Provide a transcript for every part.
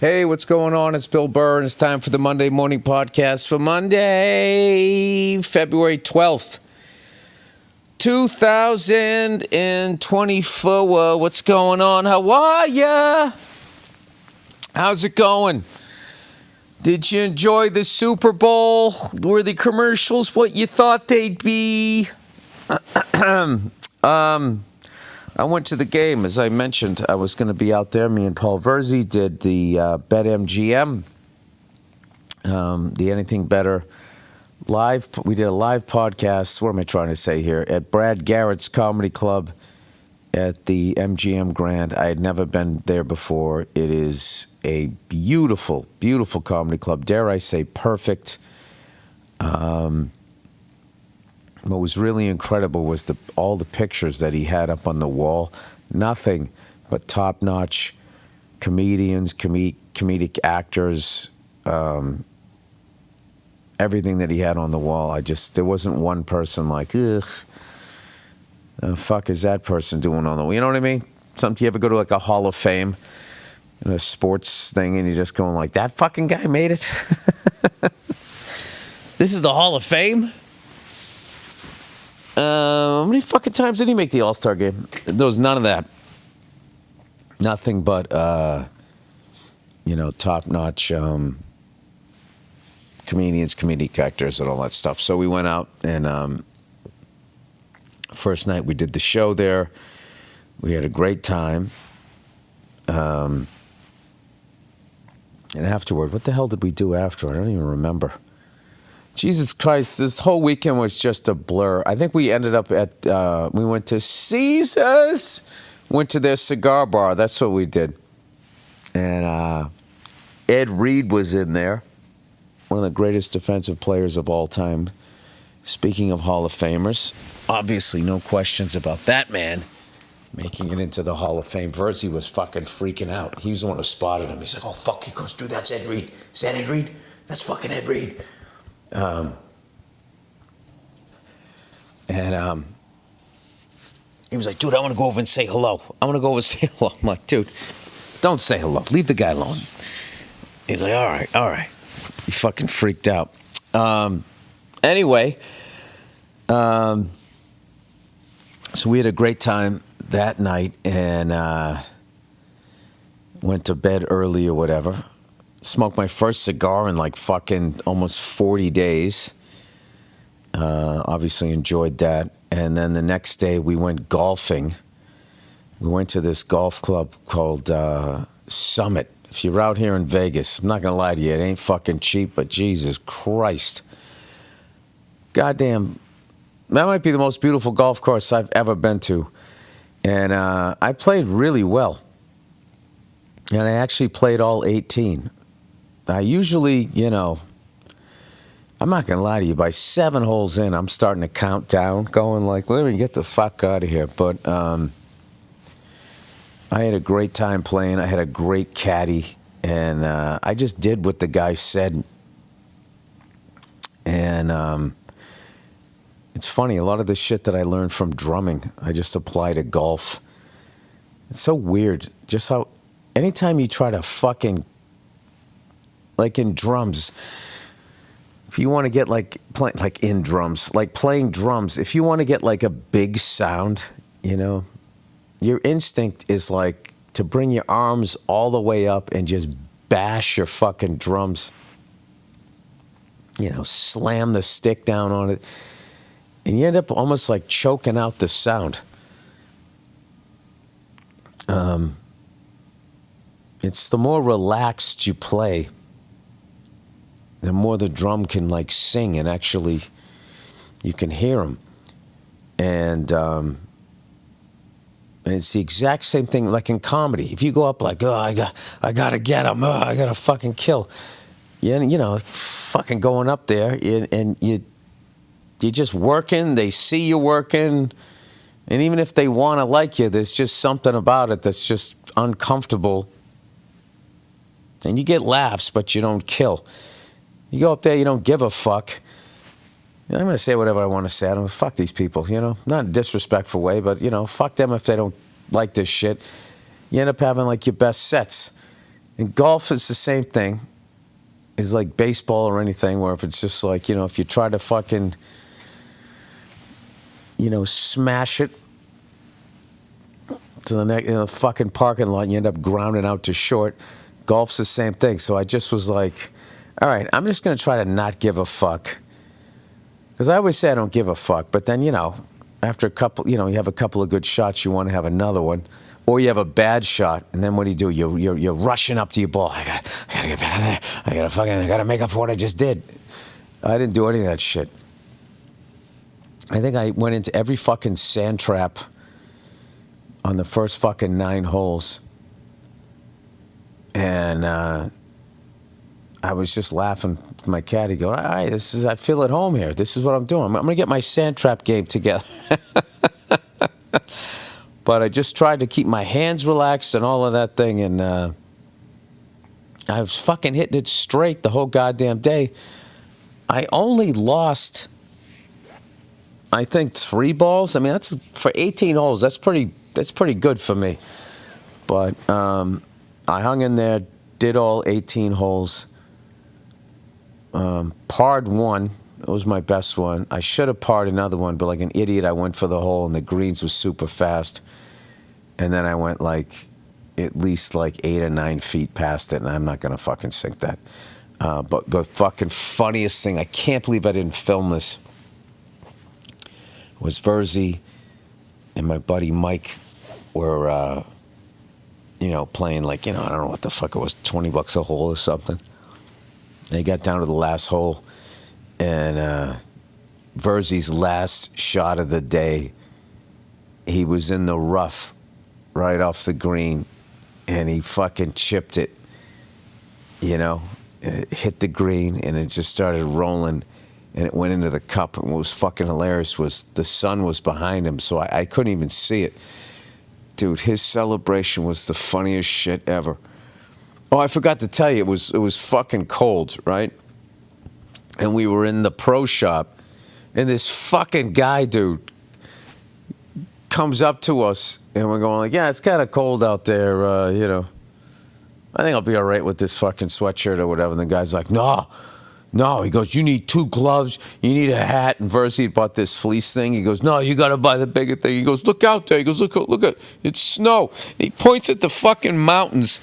Hey, what's going on? It's Bill Burr, and it's time for the Monday Morning Podcast for Monday, February 12th, 2024. What's going on? How are ya? How's it going? Did you enjoy the Super Bowl? Were the commercials what you thought they'd be? I went to the game. As I mentioned, I was going to be out there. Me and Paul Verzi did the BetMGM, the Anything Better live. We did a live podcast. What am I trying to say here? At Brad Garrett's Comedy Club at the MGM Grand. I had never been there before. It is a beautiful, beautiful comedy club. Dare I say perfect. What was really incredible was all the pictures that he had up on the wall. Nothing but top-notch comedians, comedic actors, everything that he had on the wall. There wasn't one person like, ugh, the fuck is that person doing on the wall? You know what I mean? You ever go to like a Hall of Fame, a sports thing, and you're just going like, that fucking guy made it? This is the Hall of Fame? How many fucking times did he make the All-Star game? There was none of that. Nothing but, top-notch comedians, comedic actors, and all that stuff. So we went out, and first night we did the show there. We had a great time. And afterward, what the hell did we do after? I don't even remember. Jesus Christ, this whole weekend was just a blur. I think we ended up we went to Caesars, went to their cigar bar. That's what we did. And Ed Reed was in there, one of the greatest defensive players of all time. Speaking of Hall of Famers, obviously no questions about that man making it into the Hall of Fame. Verzi was fucking freaking out. He was the one who spotted him. He's like, oh, fuck, he goes, dude, that's Ed Reed. Is that Ed Reed? That's fucking Ed Reed. He was like, dude, I want to go over and say hello. I'm like, dude, don't say hello. Leave the guy alone. He's like, all right. He fucking freaked out. Anyway, so we had a great time that night and went to bed early or whatever. Smoked my first cigar in like fucking almost 40 days. Obviously enjoyed that. And then the next day we went golfing. We went to this golf club called Summit. If you're out here in Vegas, I'm not going to lie to you, it ain't fucking cheap, but Jesus Christ. Goddamn, that might be the most beautiful golf course I've ever been to. And I played really well. And I actually played all 18. I usually, I'm not going to lie to you, by 7 holes in, I'm starting to count down, going like, let me get the fuck out of here. But I had a great time playing. I had a great caddy, and I just did what the guy said. And it's funny, a lot of the shit that I learned from drumming, I just apply to golf. It's so weird, just how anytime you try to fucking, like in drums, if you want to get playing drums, if you want to get like a big sound, your instinct is like to bring your arms all the way up and just bash your fucking drums, slam the stick down on it, and you end up almost like choking out the sound. It's the more relaxed you play, the more the drum can like sing and actually you can hear them. And it's the exact same thing like in comedy. If you go up like, oh, I gotta get him, oh, I gotta fucking kill. Fucking going up there and you're just working, they see you working, and even if they want to like you, there's just something about it that's just uncomfortable. And you get laughs, but you don't kill. You go up there, you don't give a fuck. I'm going to say whatever I want to say. I don't fuck these people, Not in a disrespectful way, but, fuck them if they don't like this shit. You end up having, like, your best sets. And golf is the same thing. It's like baseball or anything, where if it's just like, if you try to fucking, smash it to the next fucking parking lot and you end up grounding out to short. Golf's the same thing. So I just was like, all right, I'm just going to try to not give a fuck. Because I always say I don't give a fuck. But then, after a couple, you have a couple of good shots, you want to have another one. Or you have a bad shot, and then what do? You're rushing up to your ball. I gotta get back in there. I gotta make up for what I just did. I didn't do any of that shit. I think I went into every fucking sand trap on the first fucking 9 holes. And I was just laughing with my caddy, going, all right, I feel at home here. This is what I'm doing. I'm going to get my sand trap game together. But I just tried to keep my hands relaxed and all of that thing. And I was fucking hitting it straight the whole goddamn day. I only lost, I think, 3 balls. I mean, that's for 18 holes. That's pretty good for me. But I hung in there, did all 18 holes. Parred one. It was my best one. I should have parred another one, but like an idiot, I went for the hole, and the greens was super fast. And then I went at least 8 or 9 feet past it, and I'm not going to fucking sink that. But the fucking funniest thing, I can't believe I didn't film this, was Verzi and my buddy Mike were, playing I don't know what the fuck it was, $20 a hole or something. They got down to the last hole, and Verzi's last shot of the day, he was in the rough right off the green, and he fucking chipped it, and it hit the green, and it just started rolling, and it went into the cup. And what was fucking hilarious was the sun was behind him, so I couldn't even see it. Dude, his celebration was the funniest shit ever. Oh, I forgot to tell you, it was fucking cold, right? And we were in the pro shop, and this fucking guy, dude, comes up to us, and we're going yeah, it's kind of cold out there, I think I'll be all right with this fucking sweatshirt or whatever. And the guy's like, no. He goes, you need 2 gloves, you need a hat. And Verzi bought this fleece thing. He goes, no, you got to buy the bigger thing. He goes, look out there. He goes, look at, it's snow. And he points at the fucking mountains.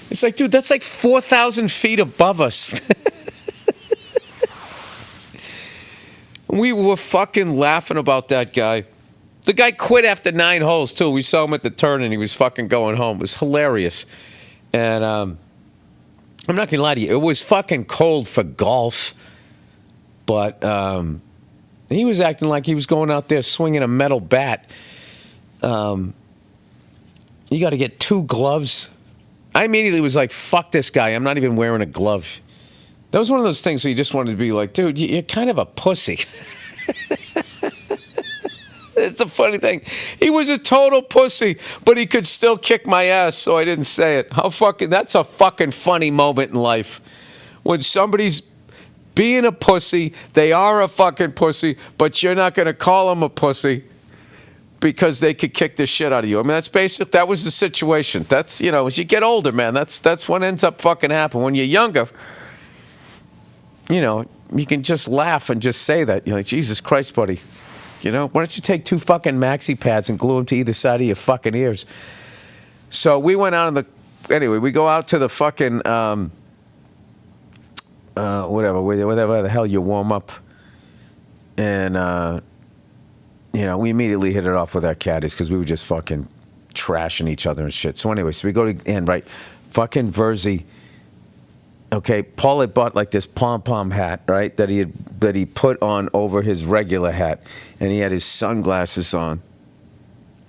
It's like, dude, that's 4,000 feet above us. We were fucking laughing about that guy. The guy quit after 9 holes, too. We saw him at the turn, and he was fucking going home. It was hilarious. And I'm not going to lie to you. It was fucking cold for golf. But he was acting like he was going out there swinging a metal bat. You got to get 2 gloves. I immediately was like, fuck this guy. I'm not even wearing a glove. That was one of those things where you just wanted to be like, dude, you're kind of a pussy. It's a funny thing. He was a total pussy, but he could still kick my ass, so I didn't say it. That's a fucking funny moment in life. When somebody's being a pussy, they are a fucking pussy, but you're not going to call them a pussy because they could kick the shit out of you. I mean, that was the situation. That's, as you get older, man, that's what ends up fucking happening. When you're younger, you can just laugh and just say that. You're like, Jesus Christ, buddy. Why don't you take 2 fucking maxi pads and glue them to either side of your fucking ears? So we went out anyway, we go out to the fucking, whatever the hell you warm up. And, we immediately hit it off with our caddies because we were just fucking trashing each other and shit. So anyway, so we go to the end, right? Fucking Verzi. Okay, Paul had bought this pom-pom hat, right, that he put on over his regular hat, and he had his sunglasses on,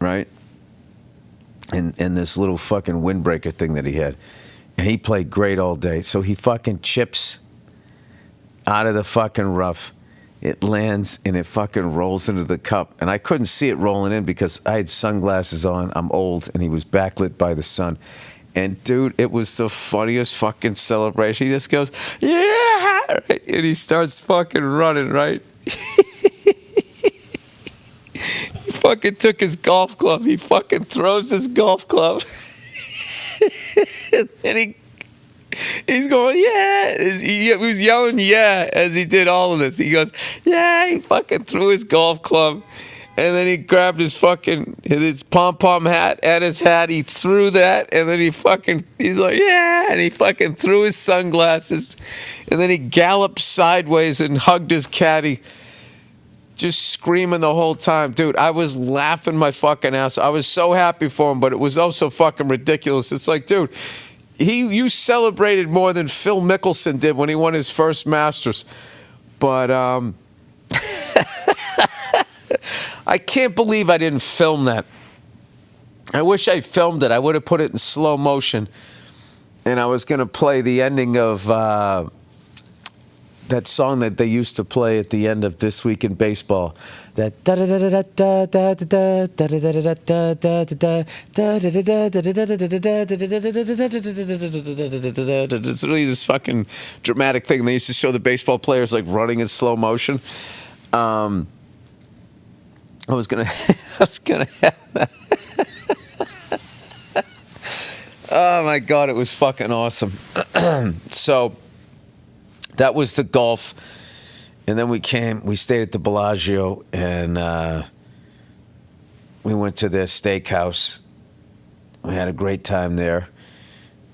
right, and this little fucking windbreaker thing that he had, and he played great all day. So he fucking chips out of the fucking rough. It lands and it fucking rolls into the cup, and I couldn't see it rolling in because I had sunglasses on. I'm old, and he was backlit by the sun. And, dude, it was the funniest fucking celebration. He just goes, yeah! Right? And he starts fucking running, right? He fucking took his golf club. He fucking throws his golf club. And he He's going, yeah. He was yelling, yeah, as he did all of this. He goes, yeah. He fucking threw his golf club. And then he grabbed his pom-pom hat and his hat. He threw that. And then he's like, yeah. And he fucking threw his sunglasses. And then he galloped sideways and hugged his caddy, just screaming the whole time. Dude, I was laughing my fucking ass. I was so happy for him, but it was also fucking ridiculous. It's like, dude, you celebrated more than Phil Mickelson did when he won his first Masters. But I can't believe I didn't film that. I wish I filmed it. I would have put it in slow motion. And I was going to play the ending of that song that they used to play at the end of This Week in Baseball. That it's really this fucking dramatic thing. They used to show the baseball players like running in slow motion. I was gonna have that. Oh my God, it was fucking awesome. So that was the golf, and then we stayed at the Bellagio, and we went to their steakhouse. We had a great time there.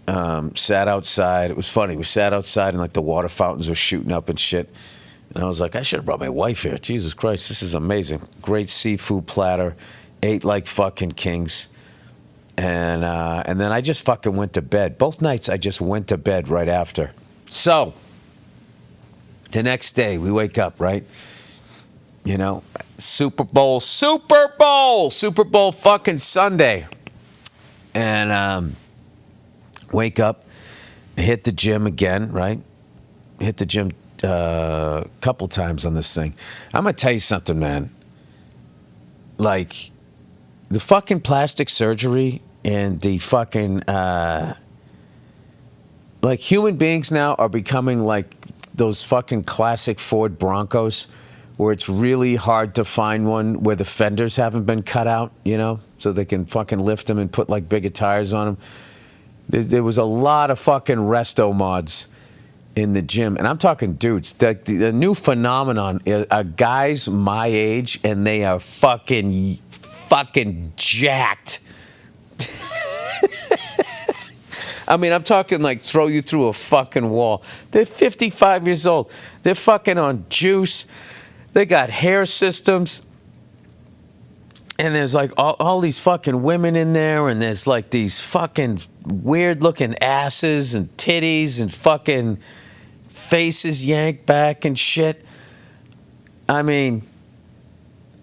Sat outside. It was funny. We sat outside, and like the water fountains were shooting up and shit. And I was like, I should have brought my wife here. Jesus Christ, this is amazing. Great seafood platter. Ate like fucking kings. And then I just fucking went to bed. Both nights I just went to bed right after. So, the next day we wake up, right? You know, Super Bowl fucking Sunday. And wake up, hit the gym again, right? Hit the gym a couple times on this thing. I'm going to tell you something, man. Like, the fucking plastic surgery and the fucking, like, human beings now are becoming like those fucking classic Ford Broncos where it's really hard to find one where the fenders haven't been cut out, you know, so they can fucking lift them and put like bigger tires on them. There was a lot of fucking resto mods in the gym, and I'm talking dudes. The new phenomenon are guys my age, and they are fucking jacked. I mean, I'm talking like throw you through a fucking wall. They're 55 years old. They're fucking on juice. They got hair systems. And there's like all these fucking women in there, and there's like these fucking weird looking asses and titties and fucking faces yanked back and shit. I mean,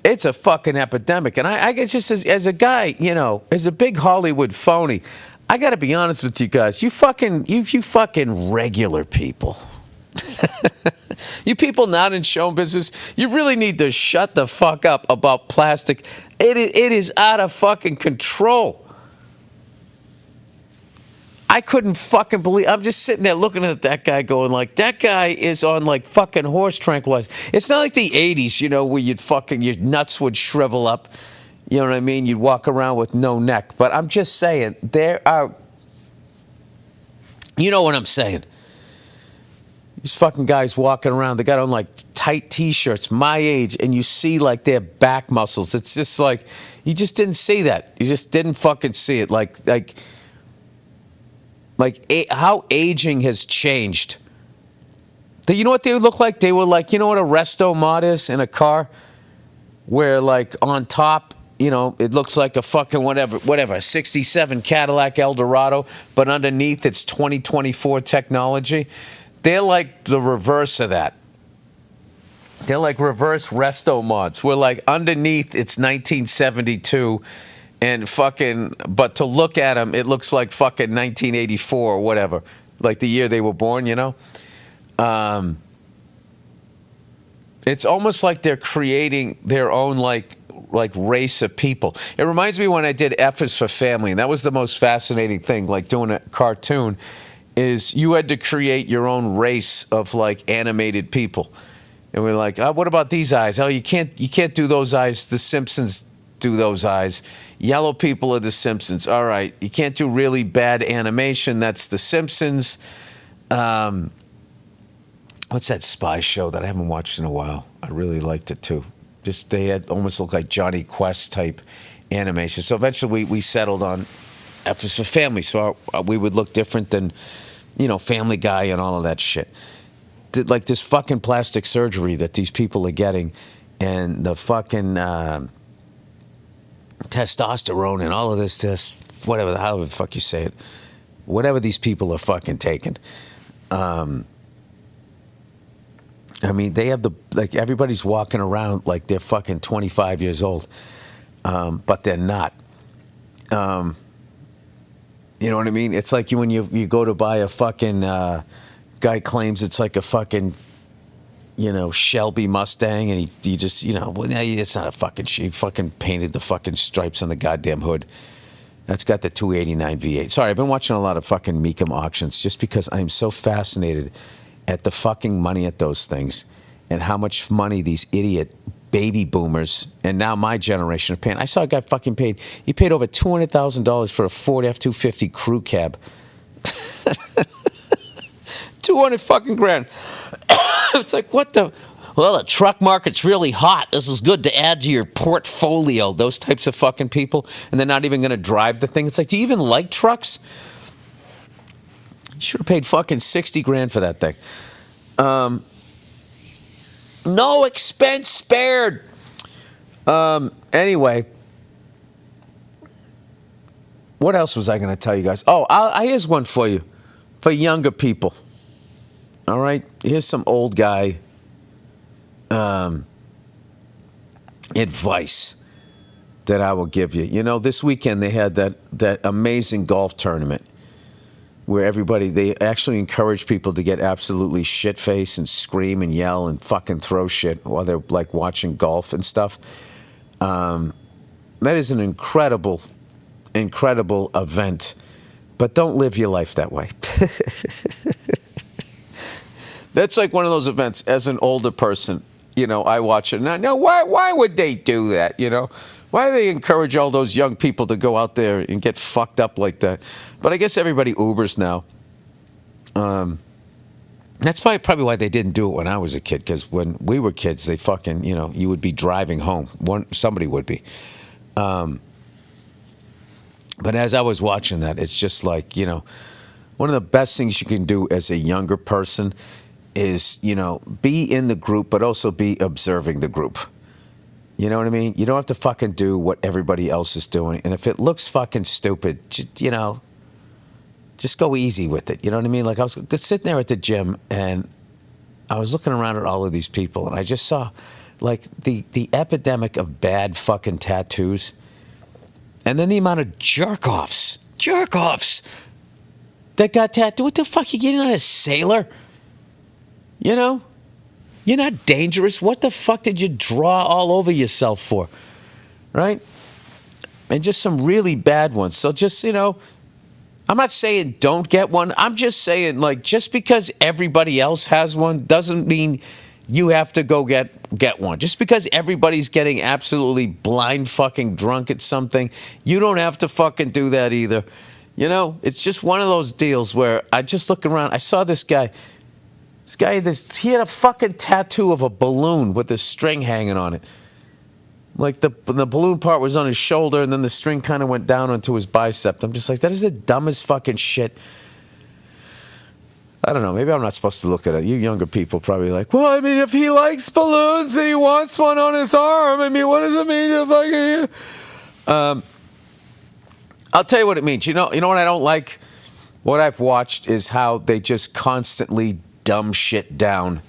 it's a fucking epidemic. And I guess just as a guy, you know, as a big Hollywood phony, I got to be honest with you guys. You fucking regular people. You people not in show business, you really need to shut the fuck up about plastic. It is out of fucking control. I couldn't fucking believe. I'm just sitting there looking at that guy going like, that guy is on like fucking horse tranquilizer. It's not like the 80s, you know, where your nuts would shrivel up. You know what I mean? You'd walk around with no neck. But I'm just saying, there are, you know what I'm saying? These fucking guys walking around, they got on like tight t-shirts, my age, and you see like their back muscles. It's just like, you just didn't see that. You just didn't fucking see it. Like how aging has changed. You know what they would look like? They were like, you know what a resto mod is in a car? Where like on top, you know, it looks like a fucking whatever, 67 Cadillac Eldorado, but underneath it's 2024 technology. They're like the reverse of that. They're like reverse resto mods. Where like underneath it's 1972 and fucking, but to look at them, it looks like fucking 1984 or whatever. Like the year they were born, you know? It's almost like they're creating their own like race of people. It reminds me when I did F is for Family, and that was the most fascinating thing, like doing a cartoon, is you had to create your own race of like animated people. And we're like, oh, what about these eyes? Oh, you can't do those eyes. The Simpsons do those eyes. Yellow people are the Simpsons. All right, you can't do really bad animation. That's the Simpsons. What's that spy show that I haven't watched in a while? I really liked it too. Just they had almost looked like Johnny Quest type animation. So eventually we settled on after for family, so we would look different than Family Guy and all of that shit. Like this fucking plastic surgery that these people are getting, and the fucking testosterone and all of this whatever however the fuck you say it, whatever these people are fucking taking. I mean, they have everybody's walking around like they're fucking 25 years old, but they're not. You know what I mean? It's like when you go to buy a fucking guy claims it's like a fucking Shelby Mustang, and he just it's not a fucking shit. He fucking painted the fucking stripes on the goddamn hood. That's got the 289 V8. Sorry, I've been watching a lot of fucking Meekum auctions just because I'm so fascinated at the fucking money at those things and how much money these idiot baby boomers and now my generation are paying. I saw a guy fucking paid. He paid over $200,000 for a Ford F-250 crew cab. 200 fucking grand. It's like, what the? Well, the truck market's really hot. This is good to add to your portfolio. Those types of fucking people, and they're not even going to drive the thing. It's like, do you even like trucks? You should have paid fucking 60 grand for that thing. No expense spared. Anyway, what else was I going to tell you guys? Oh, here's one for you, for younger people. All right, here's some old guy advice that I will give you. This weekend they had that amazing golf tournament where they actually encourage people to get absolutely shit-faced and scream and yell and fucking throw shit while they're like watching golf and stuff. That is an incredible, incredible event, but don't live your life that way. That's like one of those events as an older person. I watch it now. Why would they do that? Why do they encourage all those young people to go out there and get fucked up like that? But I guess everybody Ubers now. That's probably why they didn't do it when I was a kid. Because when we were kids, they fucking, you would be driving home. Somebody would be. But as I was watching that, it's just like, one of the best things you can do as a younger person is, be in the group, but also be observing the group. You know what I mean? You don't have to fucking do what everybody else is doing. And if it looks fucking stupid, just go easy with it. You know what I mean? Like I was sitting there at the gym and I was looking around at all of these people and I just saw like the epidemic of bad fucking tattoos. And then the amount of jerk-offs that got tattooed. What the fuck? You getting on a sailor? You're not dangerous. What the fuck did you draw all over yourself for? Right? And just some really bad ones. So just, I'm not saying don't get one. I'm just saying, like, just because everybody else has one doesn't mean you have to go get one. Just because everybody's getting absolutely blind fucking drunk at something, you don't have to fucking do that either. It's just one of those deals where I just look around. I saw this guy. He had a fucking tattoo of a balloon with a string hanging on it. Like the balloon part was on his shoulder and then the string kind of went down onto his bicep. I'm just like, that is the dumbest fucking shit. I don't know. Maybe I'm not supposed to look at it. You younger people probably like, well, I mean, if he likes balloons and he wants one on his arm, I mean, what does it mean if I can... I'll tell you what it means. You know what I don't like? What I've watched is how they just constantly dumb shit down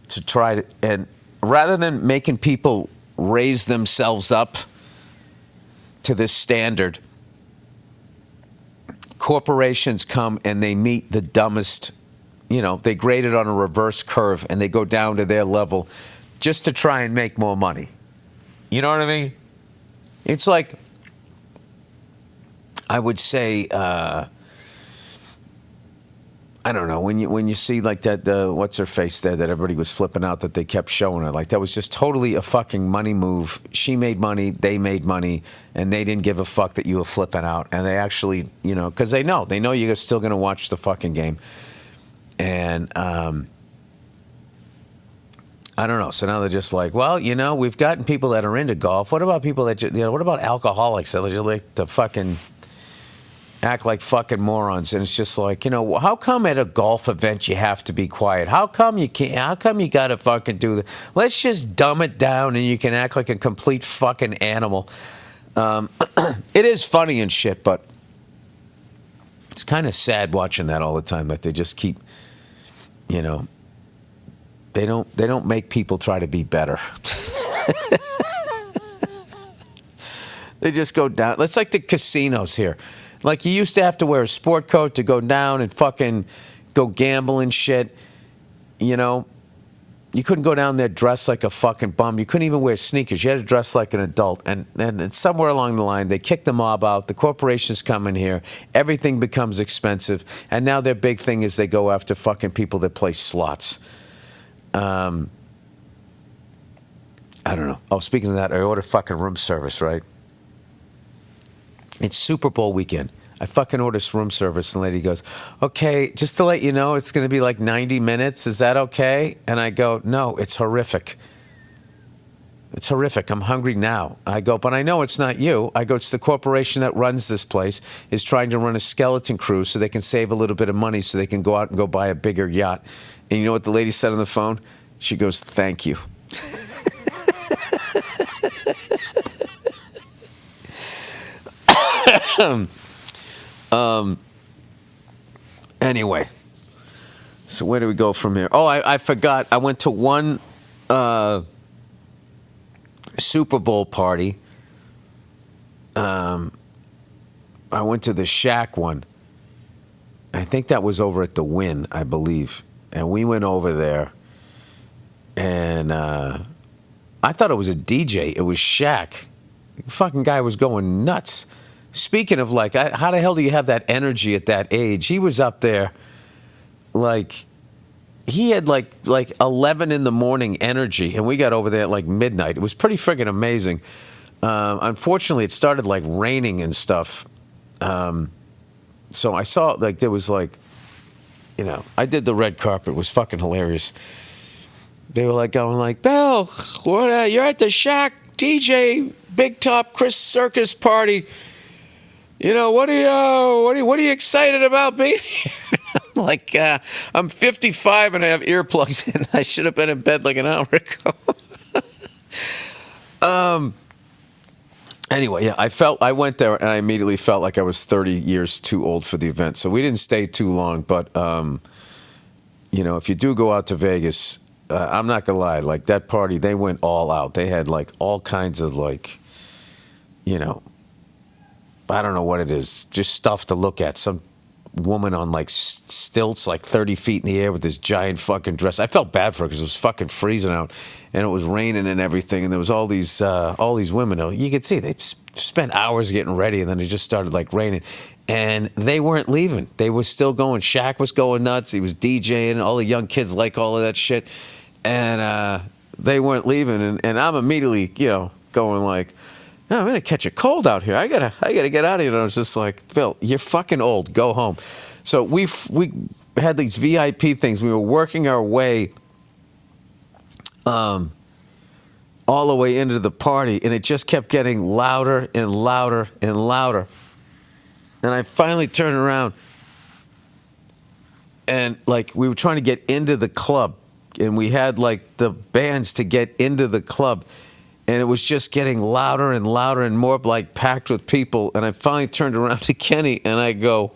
to try to, and rather than making people raise themselves up to this standard, corporations come and they meet the dumbest, they grade it on a reverse curve and they go down to their level just to try and make more money. You know what I mean? It's like, I would say, I don't know, when you see like that, what's her face there that everybody was flipping out that they kept showing her, like that was just totally a fucking money move. She made money, they made money, and they didn't give a fuck that you were flipping out. And they actually, because they know you're still going to watch the fucking game. And I don't know. So now they're just like, well, we've gotten people that are into golf. What about people that, what about alcoholics that just like to fucking act like fucking morons? And it's just like, how come at a golf event you have to be quiet? How come you can't? How come you got to fucking do that? Let's just dumb it down and you can act like a complete fucking animal. It is funny and shit, but it's kind of sad watching that all the time. That they just keep, they don't make people try to be better. They just go down. It's like the casinos here. Like you used to have to wear a sport coat to go down and fucking go gamble and shit. You couldn't go down there dressed like a fucking bum. You couldn't even wear sneakers. You had to dress like an adult. And somewhere along the line, they kick the mob out. The corporations come in here. Everything becomes expensive. And now their big thing is they go after fucking people that play slots. I don't know. Oh, speaking of that, I ordered fucking room service, right? It's Super Bowl weekend. I fucking ordered room service, and the lady goes, okay, just to let you know, it's going to be like 90 minutes. Is that okay? And I go, no, it's horrific. It's horrific. I'm hungry now. I go, but I know it's not you. I go, it's the corporation that runs this place is trying to run a skeleton crew so they can save a little bit of money so they can go out and go buy a bigger yacht. And you know what the lady said on the phone? She goes, thank you. Anyway, so where do we go from here? Oh, I forgot. I went to one Super Bowl party. I went to the Shaq one. I think that was over at the Wynn, I believe. And we went over there, and I thought it was a DJ. It was Shaq. The fucking guy was going nuts. Speaking of, like, how the hell do you have that energy at that age? He was up there, like, he had, like 11 in the morning energy, and we got over there at, like, midnight. It was pretty friggin' amazing. Unfortunately, it started, like, raining and stuff. So I saw, like, there was, like, I did the red carpet. It was fucking hilarious. They were, like, going, like, Bill, you're at the Shaq DJ Big Top Chris Circus party. What are you excited about being here? I'm like, I'm 55 and I have earplugs in. I should have been in bed like an hour ago. Anyway, yeah, I went there and I immediately felt like I was 30 years too old for the event. So we didn't stay too long, but if you do go out to Vegas, I'm not gonna lie, like that party, they went all out. They had like all kinds of like, I don't know what it is, just stuff to look at. Some woman on like stilts, like 30 feet in the air with this giant fucking dress. I felt bad for her because it was fucking freezing out, and it was raining and everything. And there was all these women. You could see they spent hours getting ready, and then it just started like raining, and they weren't leaving. They were still going. Shaq was going nuts. He was DJing. All the young kids like all of that shit, and they weren't leaving. And I'm immediately, going like, no, I'm gonna catch a cold out here. I gotta get out of here. And I was just like, Phil, you're fucking old. Go home. So we had these VIP things. We were working our way, all the way into the party, and it just kept getting louder and louder and louder. And I finally turned around, and like we were trying to get into the club, and we had like the bands to get into the club. And it was just getting louder and louder and more like packed with people. And I finally turned around to Kenny and I go,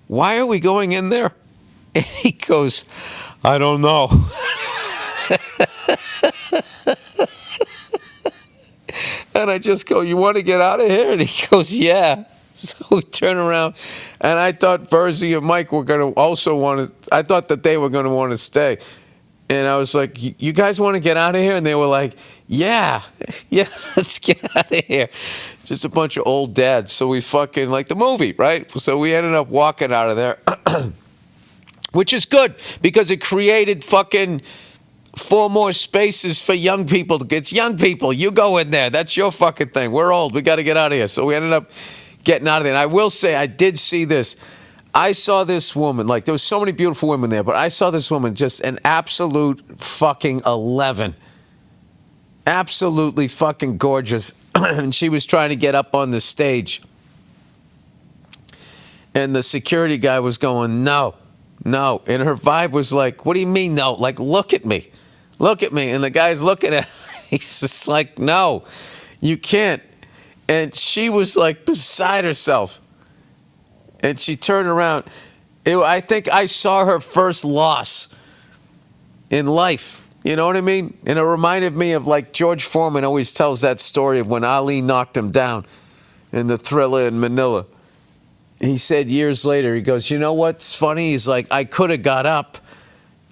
why are we going in there? And he goes, I don't know. And I just go, you want to get out of here? And he goes, yeah. So we turn around, and I thought Verzi and Mike were going to also want to, I thought that they were going to want to stay. And I was like, you guys want to get out of here? And they were like, yeah, let's get out of here. Just a bunch of old dads. So we fucking, like the movie, right? So we ended up walking out of there, which is good because it created fucking 4 more spaces for young people. It's young people. You go in there. That's your fucking thing. We're old. We got to get out of here. So we ended up getting out of there. And I will say, I did see this. I saw this woman, like there was so many beautiful women there, but I saw this woman just an absolute fucking 11. Absolutely fucking gorgeous. And she was trying to get up on the stage. And the security guy was going, no. And her vibe was like, what do you mean no? Like, look at me. And the guy's looking at her. He's just like, no, you can't. And she was like beside herself. And she turned around. I think I saw her first loss in life. You know what I mean? And it reminded me of like George Foreman always tells that story of when Ali knocked him down in the Thriller in Manila. He said years later, he goes, you know what's funny? He's like, I could have got up.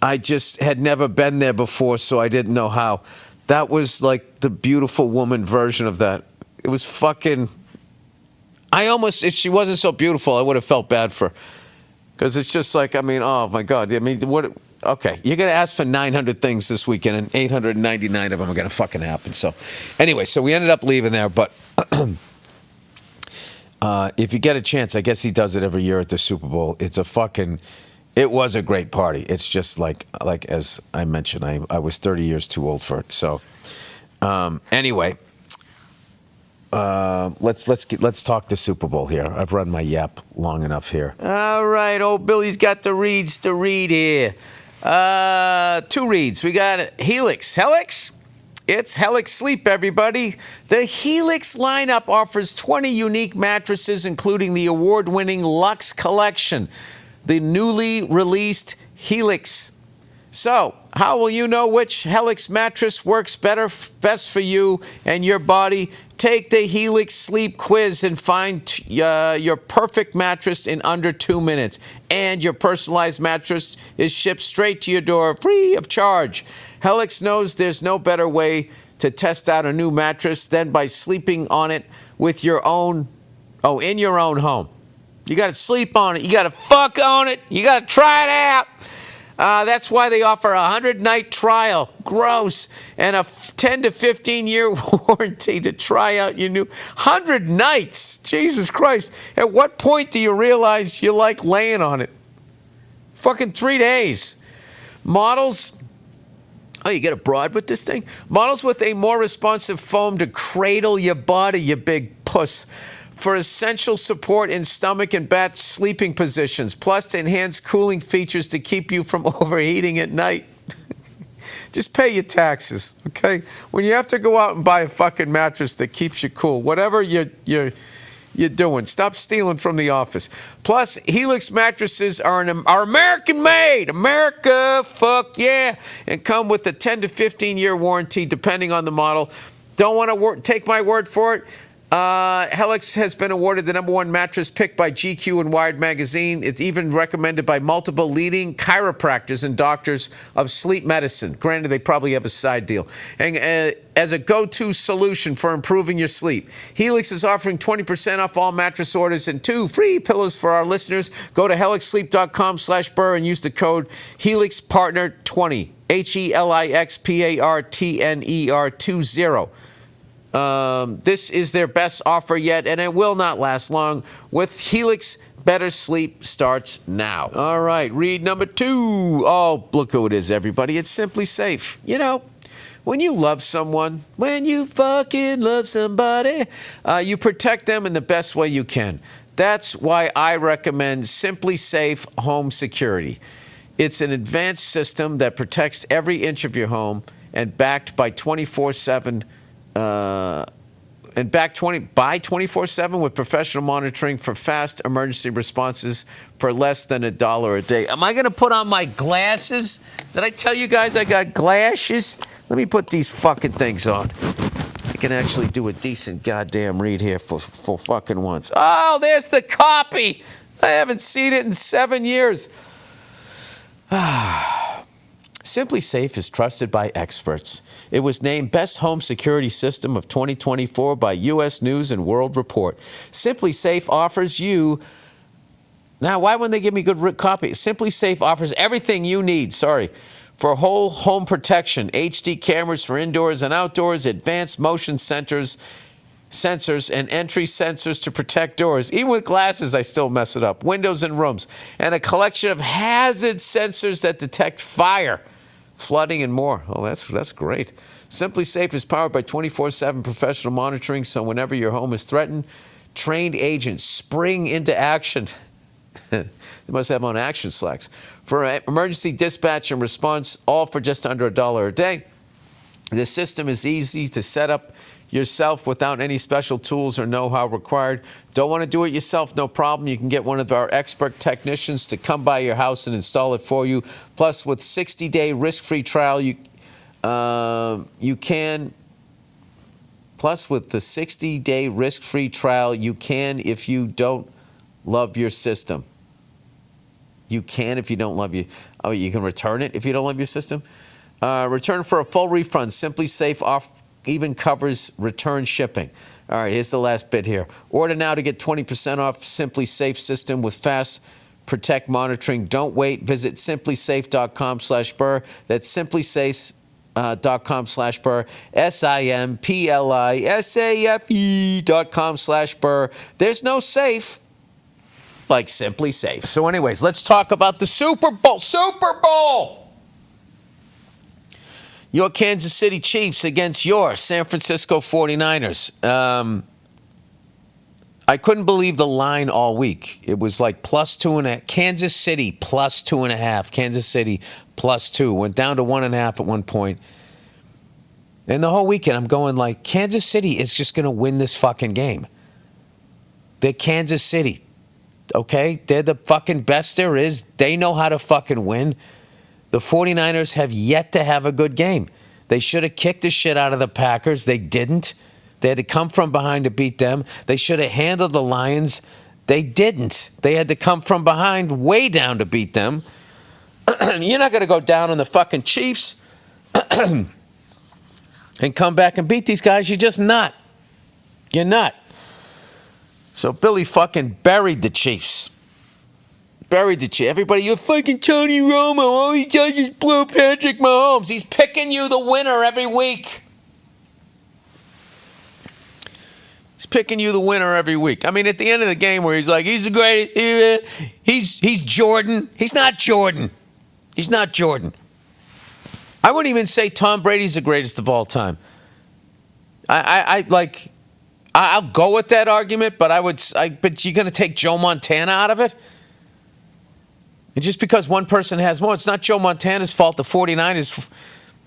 I just had never been there before, so I didn't know how. That was like the beautiful woman version of that. It was fucking... I almost, if she wasn't so beautiful, I would have felt bad for her. Because it's just like, I mean, oh my God. I mean, what? Okay, you're going to ask for 900 things this weekend, and 899 of them are going to fucking happen. So anyway, so we ended up leaving there, but if you get a chance, I guess he does it every year at the Super Bowl. It's a fucking, it was a great party. It's just like as I mentioned, I was 30 years too old for it. So anyway. Let's talk the Super Bowl here. I've run my yap long enough here. All right, old Billy's got the reads to read here. 2 reads. We got Helix. It's Helix Sleep, everybody. The Helix lineup offers 20 unique mattresses, including the award-winning Luxe Collection, the newly released Helix. So, how will you know which Helix mattress works best for you and your body? Take the Helix Sleep Quiz and find your perfect mattress in under 2 minutes. And your personalized mattress is shipped straight to your door, free of charge. Helix knows there's no better way to test out a new mattress than by sleeping on it with your own, in your own home. You got to sleep on it. You got to fuck on it. You got to try it out. That's why they offer a 100-night trial, gross, and a 10 to 15-year warranty to try out your new 100 nights. Jesus Christ. At what point do you realize you like laying on it? Fucking 3 days. Models. Oh, you get abroad with this thing? Models with a more responsive foam to cradle your body, you big puss. For essential support in stomach and back sleeping positions, plus enhanced cooling features to keep you from overheating at night. Just pay your taxes, okay? When you have to go out and buy a fucking mattress that keeps you cool, whatever you're doing, stop stealing from the office. Plus, Helix mattresses are American-made. America, fuck yeah. And come with a 10 to 15-year warranty, depending on the model. Don't want to take my word for it? Helix has been awarded the #1 mattress picked by GQ and Wired magazine. It's even recommended by multiple leading chiropractors and doctors of sleep medicine. Granted, they probably have a side deal. And as a go-to solution for improving your sleep, Helix is offering 20% off all mattress orders and 2 free pillows for our listeners. Go to helixsleep.com/Burr and use the code HelixPartner20. HelixPartner20. This is their best offer yet, and it will not last long. With Helix, better sleep starts now. All right, read number 2. Oh, look who it is, everybody. It's Simply Safe. You know, when you love someone, when you fucking love somebody, you protect them in the best way you can. That's why I recommend Simply Safe Home Security. It's an advanced system that protects every inch of your home and backed by 24/7 24/7 with professional monitoring for fast emergency responses for less than $1 a day. Am I going to put on my glasses? Did I tell you guys I got glasses? Let me put these fucking things on. I can actually do a decent goddamn read here for fucking once. Oh, there's the copy. I haven't seen it in 7 years. Simply Safe is trusted by experts. It was named Best Home Security System of 2024 by U.S. News and World Report. Simply Safe offers you... Now, why wouldn't they give me a good copy? Simply Safe offers everything you need, for whole home protection, HD cameras for indoors and outdoors, advanced motion sensors sensors and entry sensors to protect doors. Even with glasses, I still mess it up. Windows and rooms. And a collection of hazard sensors that detect fire, flooding, and more. Oh, that's great. Simply Safe is powered by 24/7 professional monitoring, so whenever your home is threatened, trained agents spring into action. They must have on action slacks. For emergency dispatch and response, all for just under $1 a day. The system is easy to set up yourself without any special tools or know-how required. Don't want to do it yourself? No problem. You can get one of our expert technicians to come by your house and install it for you. Plus, with 60-day risk-free trial, Plus, with the 60-day risk-free trial, you can if you don't love your system. You can if you don't love you. Oh, you can return it if you don't love your system? Return for a full refund. Simply Safe even covers return shipping. All right, here's the last bit here. Order now to get 20% off Simply Safe system with fast protect monitoring. Don't wait. Visit simplysafe.com/Burr. That's simplysafe.com/Burr. simplysafe.com/Burr. There's no safe like Simply Safe. So anyways, let's talk about the Super Bowl. Super Bowl! Your Kansas City Chiefs against your San Francisco 49ers. I couldn't believe the line all week. It was like +2.5. Kansas City +2.5. Kansas City +2. Went down to 1.5 at one point. And the whole weekend I'm going like, Kansas City is just going to win this fucking game. They're Kansas City. Okay? They're the fucking best there is. They know how to fucking win. The 49ers have yet to have a good game. They should have kicked the shit out of the Packers. They didn't. They had to come from behind to beat them. They should have handled the Lions. They didn't. They had to come from behind way down to beat them. You're not going to go down on the fucking Chiefs and come back and beat these guys. You're just not. You're not. So Billy fucking buried the Chiefs. Buried the Chiefs. Everybody, you're fucking Tony Romo. All he does is blow Patrick Mahomes. He's picking you the winner every week. He's picking you the winner every week. I mean, at the end of the game where he's like, he's the greatest. He's Jordan. He's not Jordan. He's not Jordan. I wouldn't even say Tom Brady's the greatest of all time. I'll go with that argument, but but you're going to take Joe Montana out of it? And just because one person has more, it's not Joe Montana's fault. The 49ers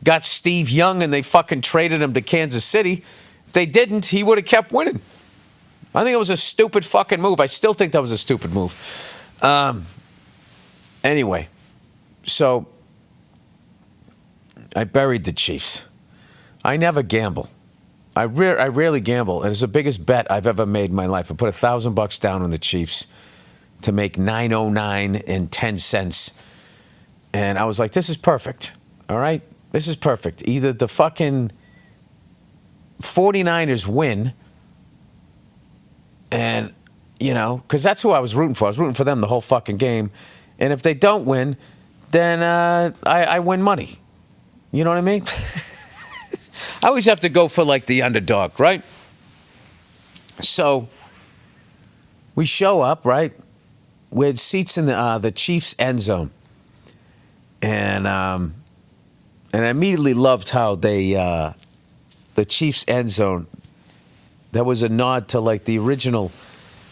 got Steve Young and they fucking traded him to Kansas City. If they didn't, he would have kept winning. I think it was a stupid fucking move. I still think that was a stupid move. Anyway, so I buried the Chiefs. I never gamble. I rarely gamble. And it's the biggest bet I've ever made in my life. I put $1,000 down on the Chiefs to make $9.09 and 10 cents. And I was like, this is perfect. All right? This is perfect. Either the fucking 49ers win, and, you know, because that's who I was rooting for. I was rooting for them the whole fucking game. And if they don't win, then I win money. You know what I mean? I always have to go for, like, the underdog, right? So we show up, right? We had seats in the Chiefs' end zone. And I immediately loved how the Chiefs' end zone, that was a nod to, like, the original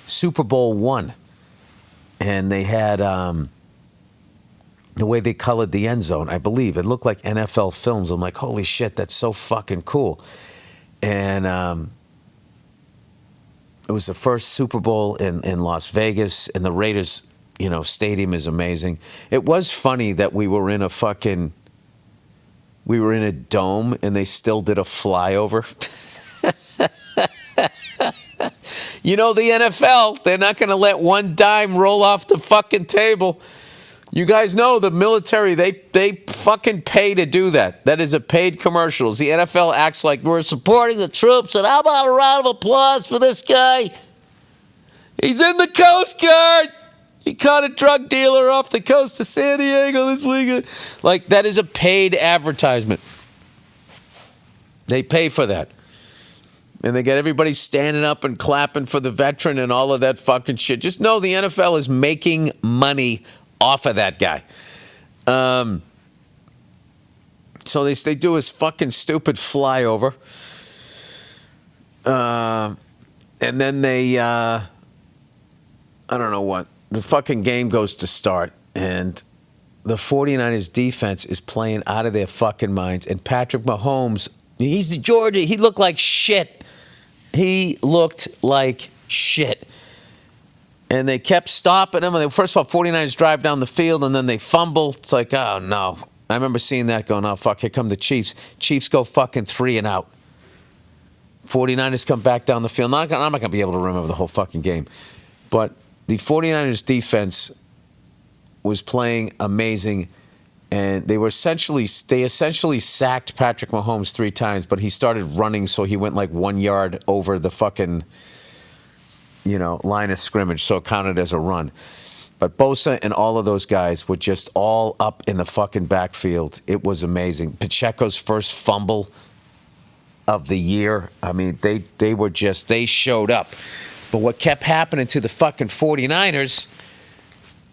Super Bowl I. And they had the way they colored the end zone, I believe. It looked like NFL films. I'm like, holy shit, that's so fucking cool. And it was the first Super Bowl in Las Vegas, and the Raiders, you know, stadium is amazing. It was funny that we were in a dome and they still did a flyover. You know, the NFL, they're not going to let one dime roll off the fucking table. You guys know the military, they fucking pay to do that. That is a paid commercial. The NFL acts like we're supporting the troops, and how about a round of applause for this guy? He's in the Coast Guard. He caught a drug dealer off the coast of San Diego this weekend. Like, that is a paid advertisement. They pay for that. And they get everybody standing up and clapping for the veteran and all of that fucking shit. Just know the NFL is making money off of that guy. So they do his fucking stupid flyover. And then they, I don't know what. The fucking game goes to start. And the 49ers defense is playing out of their fucking minds. And Patrick Mahomes, he's the Georgia. He looked like shit. He looked like shit. And they kept stopping him. And first of all, 49ers drive down the field and then they fumble. It's like, oh, no. I remember seeing that going, oh, fuck, here come the Chiefs. Chiefs go fucking 3 and out. 49ers come back down the field. I'm not going to be able to remember the whole fucking game. But the 49ers defense was playing amazing. And they essentially sacked Patrick Mahomes 3 times, but he started running, so he went like 1 yard over the fucking, line of scrimmage, so it counted as a run. But Bosa and all of those guys were just all up in the fucking backfield. It was amazing. Pacheco's first fumble of the year. I mean, they showed up. But what kept happening to the fucking 49ers,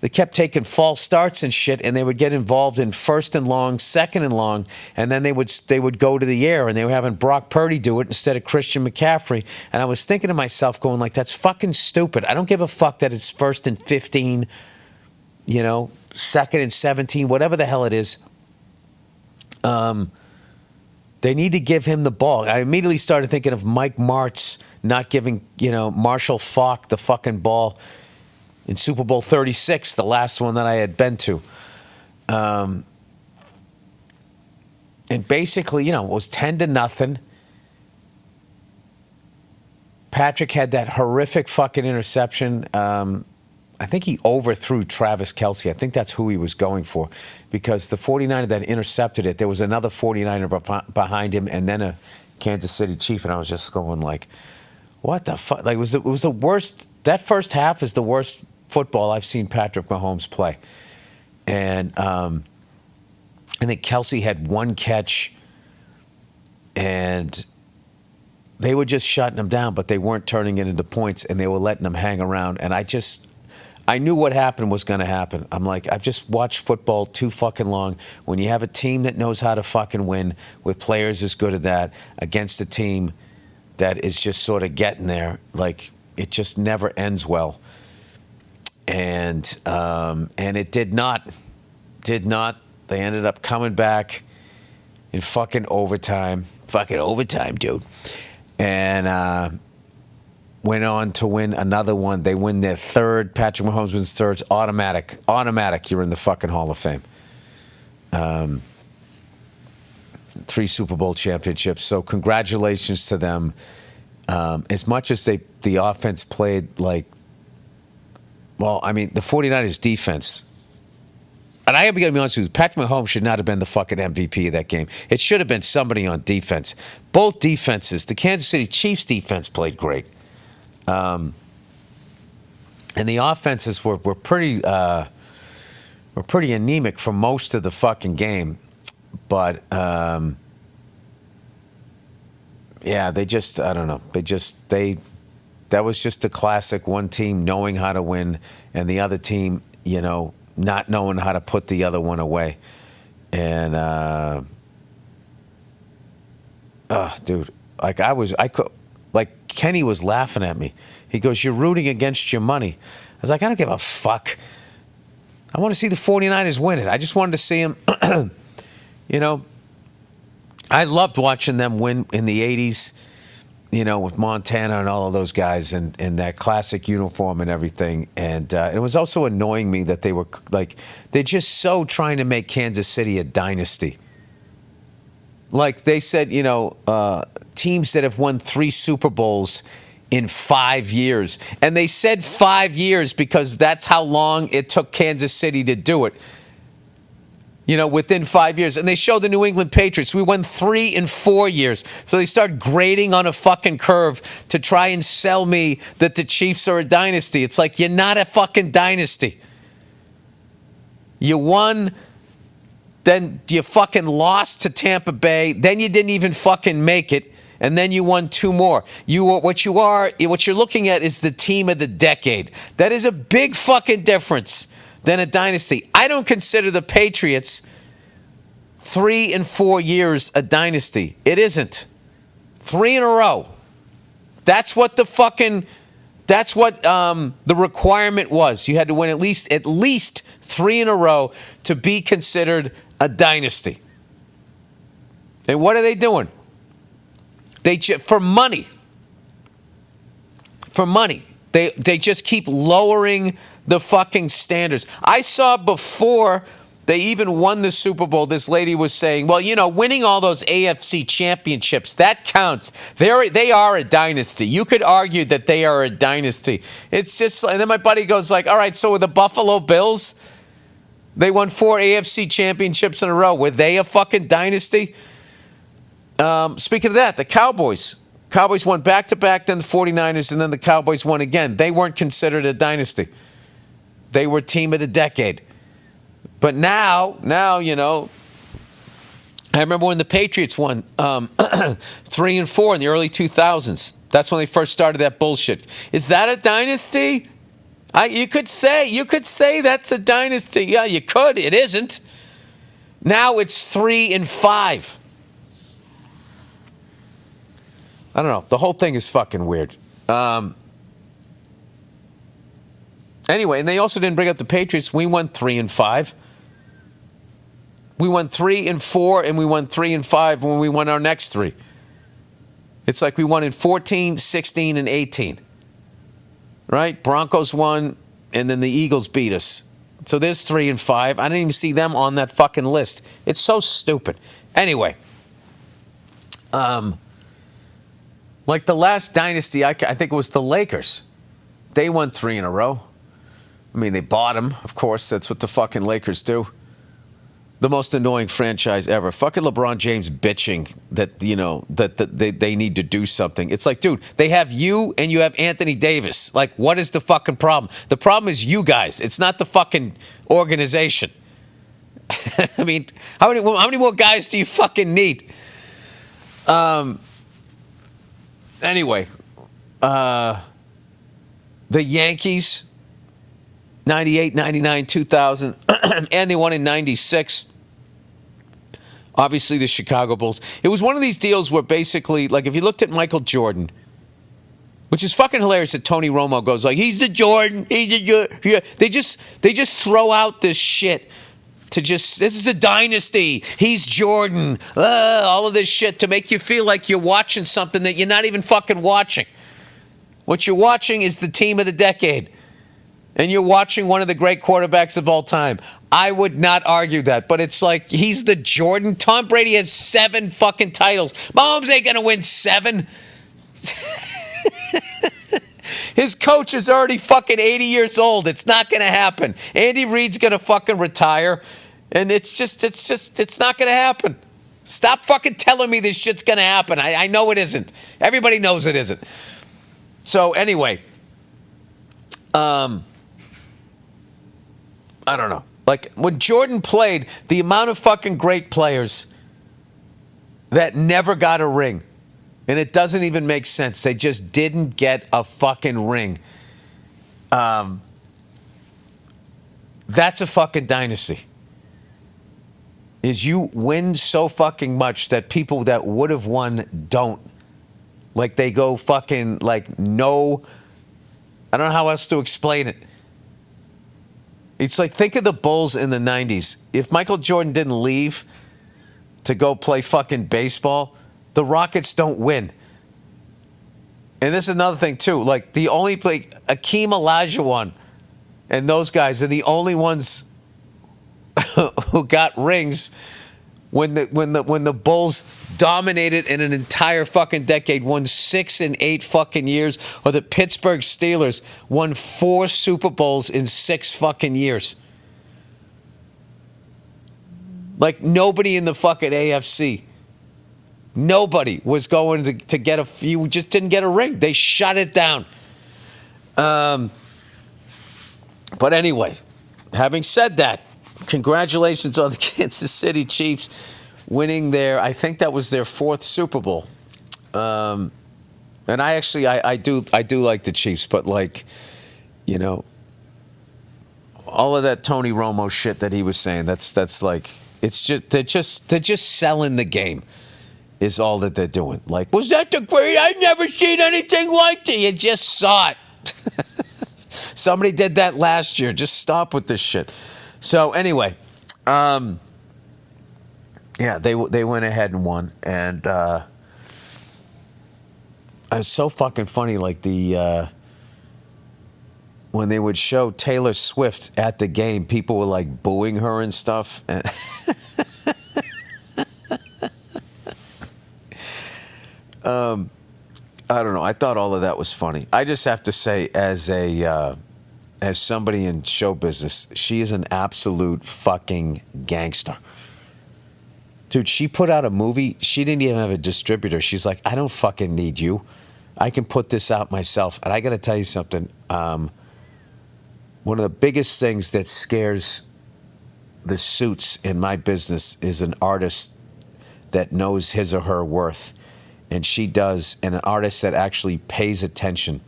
they kept taking false starts and shit, and they would get involved in 1st and long, 2nd and long, and then they would go to the air, and they were having Brock Purdy do it instead of Christian McCaffrey. And I was thinking to myself, going like, that's fucking stupid. I don't give a fuck that it's 1st and 15, 2nd and 17, whatever the hell it is. They need to give him the ball. I immediately started thinking of Mike Martz not giving, Marshall Faulk the fucking ball in Super Bowl 36, the last one that I had been to. And basically, it was 10-0. Patrick had that horrific fucking interception. I think he overthrew Travis Kelce. I think that's who he was going for, because the 49er that intercepted it, there was another 49er behind him and then a Kansas City Chief, and I was just going like, what the fuck? Like, it was the worst. That first half is the worst football I've seen Patrick Mahomes play. And I think Kelce had 1 catch, and they were just shutting him down, but they weren't turning it into points, and they were letting him hang around. And I knew what happened was going to happen. I'm like, I've just watched football too fucking long. When you have a team that knows how to fucking win with players as good as that against a team that is just sort of getting there, like, it just never ends well. And it did not. They ended up coming back in fucking overtime. Fucking overtime, dude. And went on to win another one. They win their 3rd. Patrick Mahomes wins 3rd. Automatic. You're in the fucking Hall of Fame. 3 Super Bowl championships. So congratulations to them. As much as the offense played like, well, I mean, the 49ers defense. And I got to be honest with you, Patrick Mahomes should not have been the fucking MVP of that game. It should have been somebody on defense. Both defenses, the Kansas City Chiefs defense played great. And the offenses were pretty anemic for most of the fucking game. But, yeah, they just, I don't know. That was just a classic one team knowing how to win and the other team, not knowing how to put the other one away. And, dude, like Kenny was laughing at me. He goes, you're rooting against your money. I was like, I don't give a fuck. I want to see the 49ers win it. I just wanted to see them, I loved watching them win in the 80s, with Montana and all of those guys and that classic uniform and everything. And it was also annoying me that they were like, they're just so trying to make Kansas City a dynasty. Like they said, teams that have won 3 Super Bowls in 5 years. And they said 5 years because that's how long it took Kansas City to do it. Within 5 years. And they show the New England Patriots. We won 3 in 4 years. So they start grading on a fucking curve to try and sell me that the Chiefs are a dynasty. It's like, you're not a fucking dynasty. You won, then you fucking lost to Tampa Bay. Then you didn't even fucking make it. and then you won 2 more. What you're looking at is the team of the decade. That is a big fucking difference than a dynasty. I don't consider the Patriots 3 and 4 years a dynasty. It isn't. 3 in a row. That's what the requirement was. You had to win at least 3 in a row to be considered a dynasty. And what are they doing? For money. They just keep lowering the fucking standards. I saw before they even won the Super Bowl, this lady was saying, well, winning all those AFC championships, that counts. They are a dynasty. You could argue that they are a dynasty. It's just, and then my buddy goes like, all right, so with the Buffalo Bills, they won 4 AFC championships in a row. Were they a fucking dynasty? Speaking of that, the Cowboys. Cowboys won back-to-back, then the 49ers, and then the Cowboys won again. They weren't considered a dynasty. They were team of the decade. But now, I remember when the Patriots won 3 and 4 in the early 2000s. That's when they first started that bullshit. Is that a dynasty? You could say that's a dynasty. Yeah, you could. It isn't. Now it's 3 and 5. I don't know. The whole thing is fucking weird. Anyway, and they also didn't bring up the Patriots. We won 3 and 5. We won 3 and 4, and we won 3 and 5 when we won our next 3. It's like we won in 14, 16, and 18. Right? Broncos won, and then the Eagles beat us. So there's 3 and 5. I didn't even see them on that fucking list. It's so stupid. Anyway, like the last dynasty, I think it was the Lakers. They won 3 in a row. I mean, they bought them, of course. That's what the fucking Lakers do. The most annoying franchise ever. Fucking LeBron James bitching that, that they need to do something. It's like, dude, they have you and you have Anthony Davis. Like, what is the fucking problem? The problem is you guys. It's not the fucking organization. I mean, how many more guys do you fucking need? Anyway, the Yankees, 98, 99, 2000, and they won in 96. Obviously, the Chicago Bulls. It was one of these deals where basically, like, if you looked at Michael Jordan, which is fucking hilarious that Tony Romo goes like, he's the Jordan, yeah. They just throw out this shit this is a dynasty, he's Jordan, all of this shit to make you feel like you're watching something that you're not even fucking watching. What you're watching is the team of the decade. And you're watching one of the great quarterbacks of all time. I would not argue that, but it's like he's the Jordan. Tom Brady has 7 fucking titles. Mahomes ain't going to win 7. His coach is already fucking 80 years old. It's not going to happen. Andy Reid's going to fucking retire. And it's not going to happen. Stop fucking telling me this shit's going to happen. I know it isn't. Everybody knows it isn't. So anyway, I don't know. Like, when Jordan played, the amount of fucking great players that never got a ring, and it doesn't even make sense. They just didn't get a fucking ring. That's a fucking dynasty. Is you win so fucking much that people that would have won don't. Like, they go fucking, like, no. I don't know how else to explain it. It's like, think of the Bulls in the 90s. If Michael Jordan didn't leave to go play fucking baseball, the Rockets don't win. And this is another thing, too. Like, the only play, Akeem Olajuwon and those guys are the only ones who got rings when the Bulls dominated in an entire fucking decade, won 6 and 8 fucking years, or the Pittsburgh Steelers won 4 Super Bowls in 6 fucking years. Like, nobody in the fucking AFC, nobody was going to get a few, just didn't get a ring. They shut it down. But anyway, having said that, congratulations on the Kansas City Chiefs winning I think that was their 4th Super Bowl. And I do like the Chiefs, but like, you know, all of that Tony Romo shit that he was saying, that's like, it's just they're just selling the game is all that they're doing. Like, was that the great? I've never seen anything like that. You just saw it. Somebody did that last year. Just stop with this shit. So anyway, yeah, they went ahead and won, and it was so fucking funny. Like when they would show Taylor Swift at the game, people were like booing her and stuff. And I don't know. I thought all of that was funny. I just have to say, as somebody in show business, she is an absolute fucking gangster. Dude, she put out a movie. She didn't even have a distributor. She's like, I don't fucking need you. I can put this out myself. And I got to tell you something. One of the biggest things that scares the suits in my business is an artist that knows his or her worth. And she does, and an artist that actually pays attention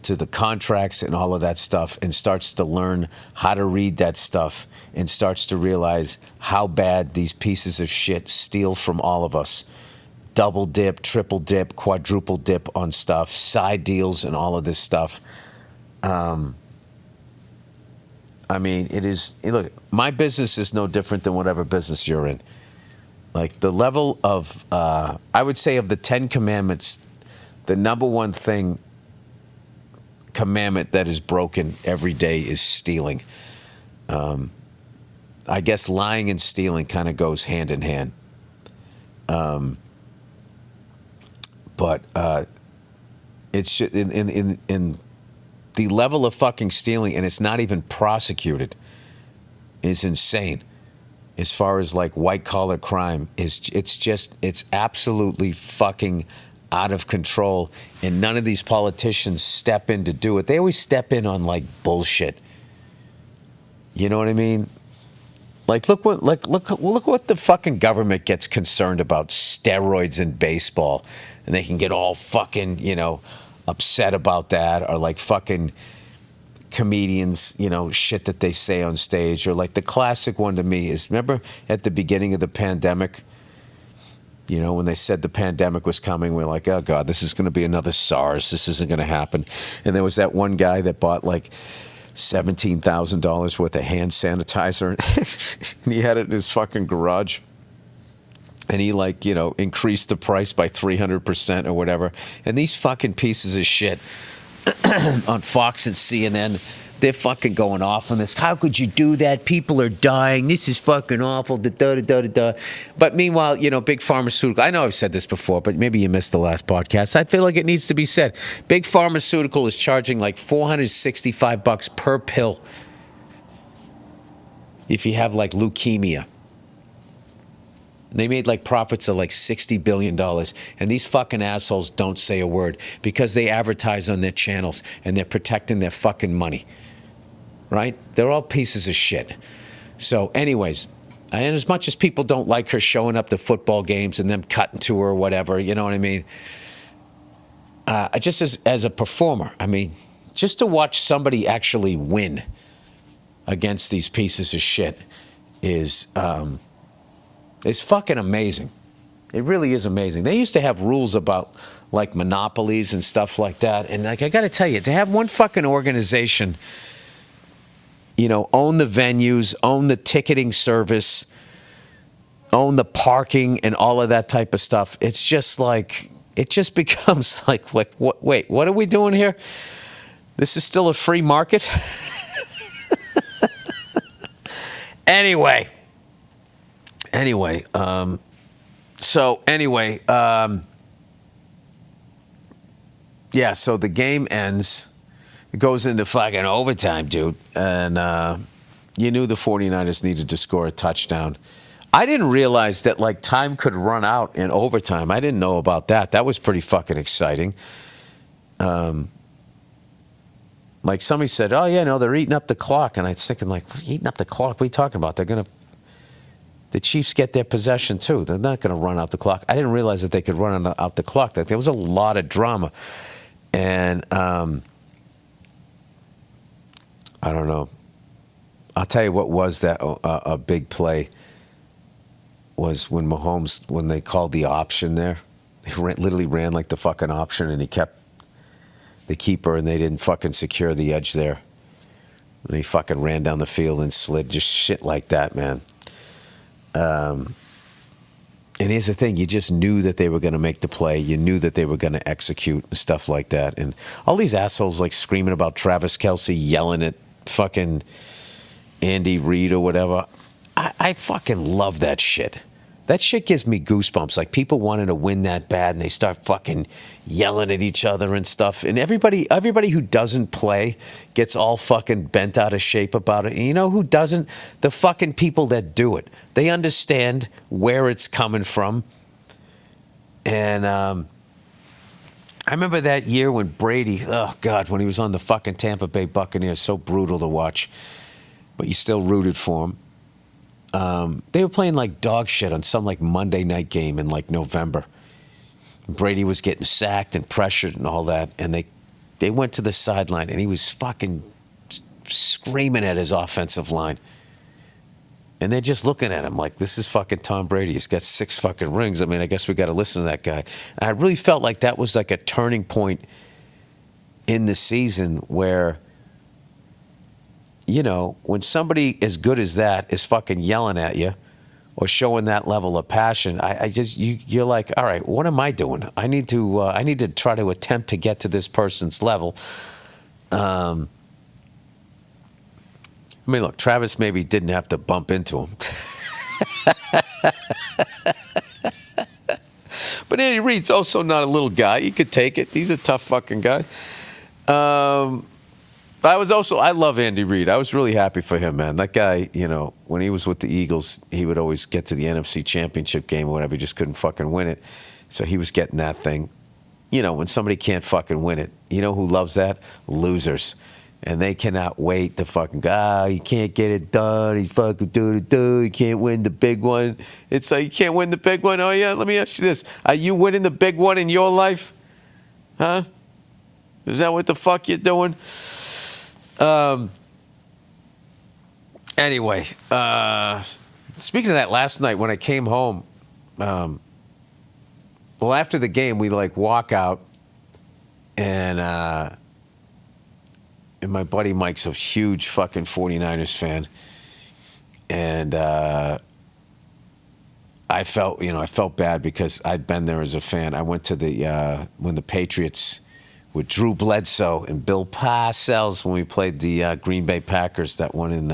to the contracts and all of that stuff and starts to learn how to read that stuff and starts to realize how bad these pieces of shit steal from all of us. Double dip, triple dip, quadruple dip on stuff, side deals and all of this stuff. I mean, look, my business is no different than whatever business you're in. Like the level of, I would say of the 10 commandments, the number one commandment that is broken every day is stealing. I guess lying and stealing kind of goes hand in hand. But it's in the level of fucking stealing, and it's not even prosecuted, is insane. As far as like white collar crime, it's absolutely fucking out of control, and none of these politicians step in to do it. They always step in on like bullshit. You know what I mean? Like look what the fucking government gets concerned about: steroids in baseball, and they can get all fucking upset about that, or like fucking comedians, shit that they say on stage, or like the classic one to me is, remember at the beginning of the pandemic, when they said the pandemic was coming, we're like, oh God, this is going to be another SARS. This isn't going to happen. And there was that one guy that bought like $17,000 worth of hand sanitizer and he had it in his fucking garage. And he increased the price by 300% or whatever. And these fucking pieces of shit on Fox and CNN, they're fucking going off on this. How could you do that? People are dying. This is fucking awful. But meanwhile, big pharmaceutical. I know I've said this before, but maybe you missed the last podcast. I feel like it needs to be said. Big pharmaceutical is charging like $465 per pill if you have like leukemia. They made like profits of like $60 billion. And these fucking assholes don't say a word because they advertise on their channels and they're protecting their fucking money. Right? They're all pieces of shit. So anyways, and as much as people don't like her showing up to football games and them cutting to her or whatever, you know what I mean? Just as a performer, I mean, just to watch somebody actually win against these pieces of shit is fucking amazing. It really is amazing. They used to have rules about like monopolies and stuff like that. And like, I got to tell you, to have one fucking organization, own the venues, own the ticketing service, own the parking and all of that type of stuff. It's just like, it just becomes like, wait, what are we doing here? This is still a free market? Anyway, yeah, so the game ends. It goes into fucking overtime, dude. And you knew the 49ers needed to score a touchdown. I didn't realize that, like, time could run out in overtime. I didn't know about that. That was pretty fucking exciting. Like, somebody said, oh, yeah, no, they're eating up the clock. And I was thinking, like, eating up the clock? What are you talking about? They're going to... the Chiefs get their possession too. They're not going to run out the clock. I didn't realize that they could run out the clock. There was a lot of drama. And I don't know. I'll tell you what was that a big play was when Mahomes, when they called the option there. He literally ran like the fucking option, and he kept the keeper, and they didn't fucking secure the edge there. And he fucking ran down the field and slid. Just shit like that, man. And here's the thing. You just knew that they were going to make the play. You knew that they were going to execute and stuff like that. And all these assholes like screaming about Travis Kelce, yelling at fucking Andy Reid or whatever. I fucking love that shit. That shit gives me goosebumps. Like, people wanting to win that bad, and they start fucking yelling at each other and stuff. And everybody who doesn't play gets all fucking bent out of shape about it. And you know who doesn't? The fucking people that do it. They understand where it's coming from. And I remember that year when Brady, oh God, when he was on the fucking Tampa Bay Buccaneers, so brutal to watch. But you still rooted for him. They were playing like dog shit on some like Monday night game in like November. Brady was getting sacked and pressured and all that. And they went to the sideline, and he was fucking screaming at his offensive line. And they're just looking at him like, this is fucking Tom Brady. He's got 6 fucking rings. I mean, I guess we got to listen to that guy. And I really felt like that was like a turning point in the season where, you know, when somebody as good as that is fucking yelling at you or showing that level of passion, you're like, all right, what am I doing? I need to try to attempt to get to this person's level. I mean, look, Travis maybe didn't have to bump into him. But Andy Reid's also not a little guy. He could take it. He's a tough fucking guy. I love Andy Reid. I was really happy for him, man. That guy, you know, when he was with the Eagles, he would always get to the NFC Championship game or whatever. He just couldn't fucking win it. So he was getting that thing. You know, when somebody can't fucking win it, you know who loves that? Losers. And they cannot wait to fucking go, he can't get it done. He's fucking he can't win the big one. It's like, you can't win the big one? Oh, yeah, let me ask you this. Are you winning the big one in your life? Huh? Is that what the fuck you're doing? Anyway, speaking of that, last night when I came home, well, after the game, we like walk out, and my buddy Mike's a huge fucking 49ers fan. And I felt bad because I'd been there as a fan. I went to when the Patriots with Drew Bledsoe and Bill Parcells, when we played the Green Bay Packers, that one in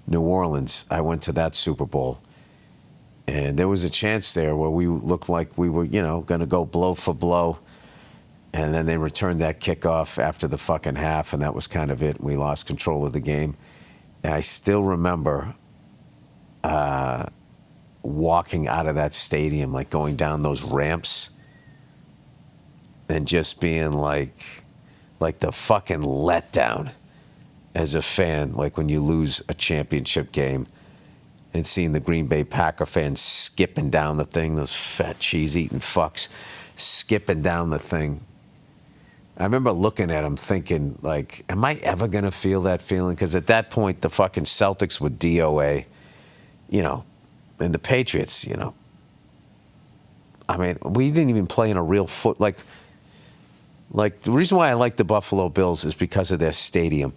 New Orleans. I went to that Super Bowl. And there was a chance there where we looked like we were, you know, going to go blow for blow. And then they returned that kickoff after the fucking half, and that was kind of it. We lost control of the game. And I still remember walking out of that stadium, like going down those ramps, and just being like the fucking letdown as a fan, like when you lose a championship game, and seeing the Green Bay Packer fans skipping down the thing, those fat cheese-eating fucks skipping down the thing. I remember looking at them thinking, like, am I ever going to feel that feeling? Because at that point, the fucking Celtics were DOA, you know, and the Patriots, you know. I mean, we didn't even play in a real like the reason why I like the Buffalo Bills is because of their stadium.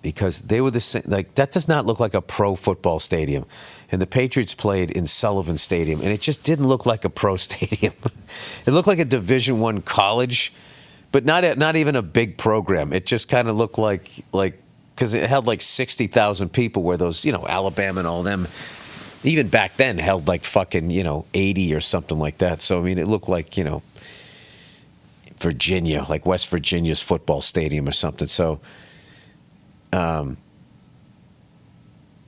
Because they were the same, like, that does not look like a pro football stadium. And the Patriots played in Sullivan Stadium, and it just didn't look like a pro stadium. It looked like a Division I college, but not even a big program. It just kind of looked like because it held like 60,000 people, where those, you know, Alabama and all them, even back then, held like fucking, you know, 80 or something like that. So, I mean, it looked like, you know, Virginia, like West Virginia's football stadium or something. So,